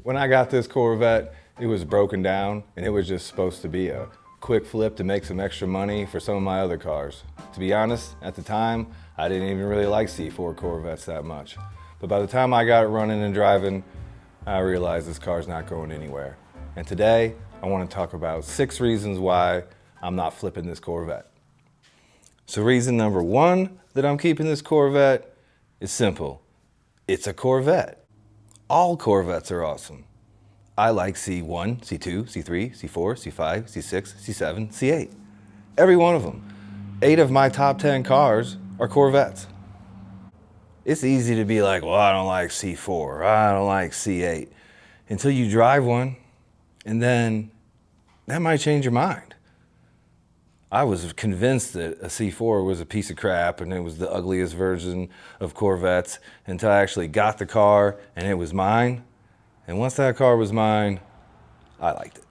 When I got this Corvette, it was broken down and it was just supposed to be a quick flip to make some extra money for some of my other cars. To be honest, at the time, I didn't even really like C4 Corvettes that much. But by the time I got it running and driving, I realized this car's not going anywhere. And today, I want to talk about 6 reasons why I'm not flipping this Corvette. So reason number 1 that I'm keeping this Corvette is simple. It's a Corvette. All Corvettes are awesome. I like C1, C2, C3, C4, C5, C6, C7, C8. Every one of them. 8 of my top 10 cars are Corvettes. It's easy to be like, well, I don't like C4, or I don't like C8, until you drive one, and then that might change your mind. I was convinced that a C4 was a piece of crap and it was the ugliest version of Corvettes until I actually got the car and it was mine. And once that car was mine, I liked it.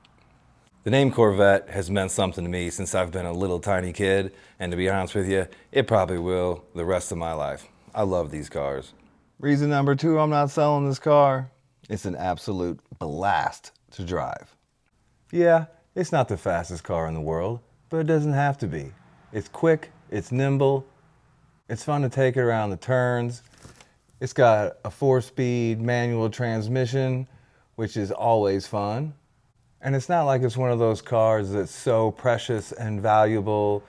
The name Corvette has meant something to me since I've been a little tiny kid, and to be honest with you, it probably will the rest of my life. I love these cars. Reason number 2 I'm not selling this car, it's an absolute blast to drive. Yeah, it's not the fastest car in the world, but it doesn't have to be. It's quick, it's nimble, it's fun to take it around the turns. It's got a 4-speed manual transmission, which is always fun. And it's not like it's one of those cars that's so precious and valuable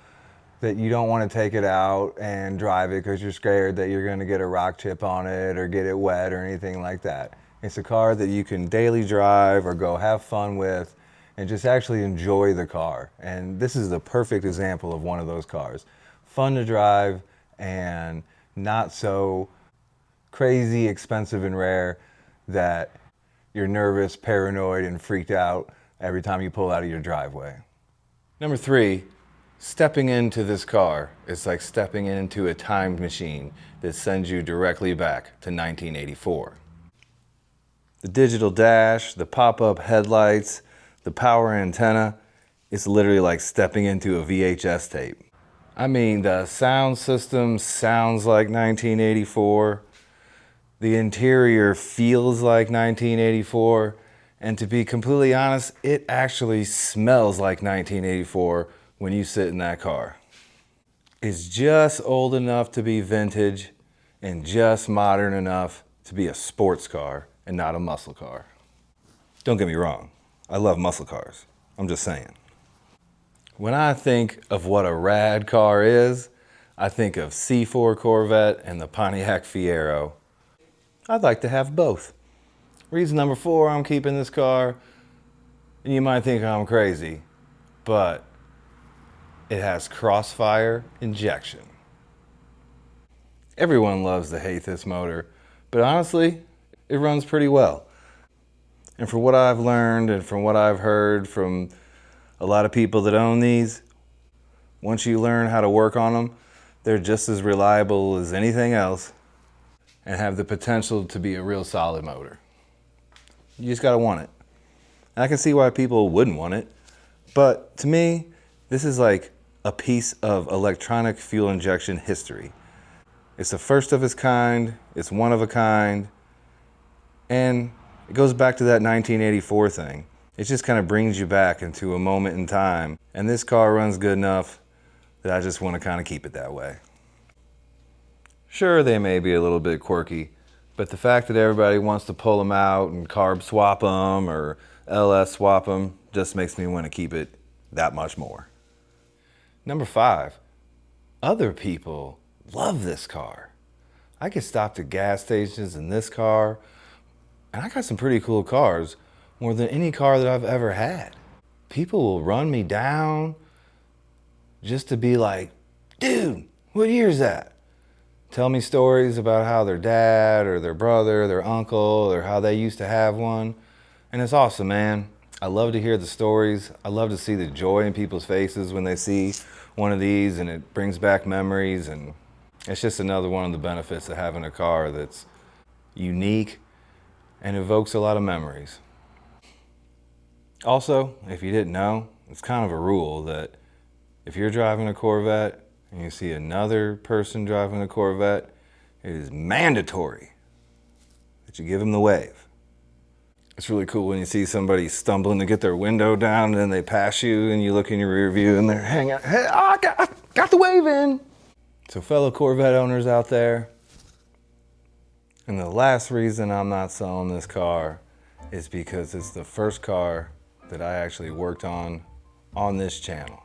that you don't want to take it out and drive it because you're scared that you're going to get a rock chip on it or get it wet or anything like that. It's a car that you can daily drive or go have fun with and just actually enjoy the car. And this is the perfect example of one of those cars. Fun to drive and not so crazy expensive and rare that you're nervous, paranoid, and freaked out every time you pull out of your driveway. Number 3, stepping into this car is like stepping into a time machine that sends you directly back to 1984. The digital dash, the pop-up headlights, the power antenna, it's literally like stepping into a VHS tape. I mean, the sound system sounds like 1984. The interior feels like 1984. And to be completely honest, it actually smells like 1984 when you sit in that car. It's just old enough to be vintage and just modern enough to be a sports car and not a muscle car. Don't get me wrong, I love muscle cars. I'm just saying. When I think of what a rad car is, I think of C4 Corvette and the Pontiac Fiero. I'd like to have both. Reason number 4 I'm keeping this car, and you might think I'm crazy, but it has crossfire injection. Everyone loves to hate this motor, but honestly, it runs pretty well. And from what I've learned and from what I've heard from a lot of people that own these, once you learn how to work on them, they're just as reliable as anything else and have the potential to be a real solid motor. You just gotta want it. And I can see why people wouldn't want it, but to me, this is like a piece of electronic fuel injection history. It's the first of its kind, it's one of a kind, and it goes back to that 1984 thing. It just kind of brings you back into a moment in time, and this car runs good enough that I just want to kind of keep it that way. Sure, they may be a little bit quirky, but the fact that everybody wants to pull them out and carb swap them or LS swap them just makes me want to keep it that much more. Number 5, other people love this car. I get stopped at gas stations in this car, and I got some pretty cool cars, more than any car that I've ever had. People will run me down just to be like, dude, what year is that? Tell me stories about how their dad or their brother, or their uncle, or how they used to have one. And it's awesome, man. I love to hear the stories. I love to see the joy in people's faces when they see one of these, and it brings back memories. And it's just another one of the benefits of having a car that's unique and evokes a lot of memories. Also, if you didn't know, it's kind of a rule that if you're driving a Corvette and you see another person driving a Corvette, it is mandatory that you give them the wave. It's really cool when you see somebody stumbling to get their window down and then they pass you and you look in your rear view and they're hanging out. Hey, I got the wave in. So fellow Corvette owners out there, and the last reason I'm not selling this car is because it's the first car that I actually worked on this channel.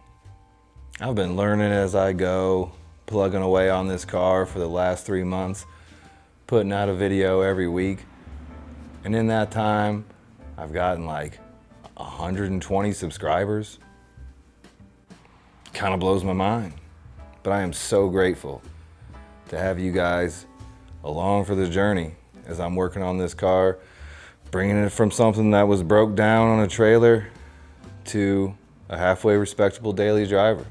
I've been learning as I go, plugging away on this car for the last 3 months, putting out a video every week. And in that time, I've gotten like 120 subscribers. Kind of blows my mind. But I am so grateful to have you guys along for the journey as I'm working on this car, bringing it from something that was broke down on a trailer to a halfway respectable daily driver.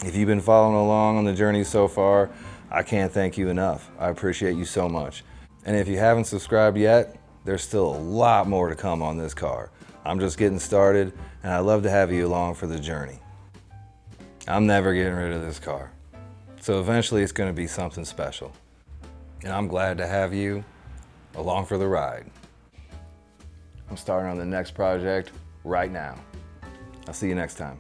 If you've been following along on the journey so far, I can't thank you enough. I appreciate you so much. And if you haven't subscribed yet, there's still a lot more to come on this car. I'm just getting started, and I'd love to have you along for the journey. I'm never getting rid of this car. So eventually it's going to be something special. And I'm glad to have you along for the ride. I'm starting on the next project right now. I'll see you next time.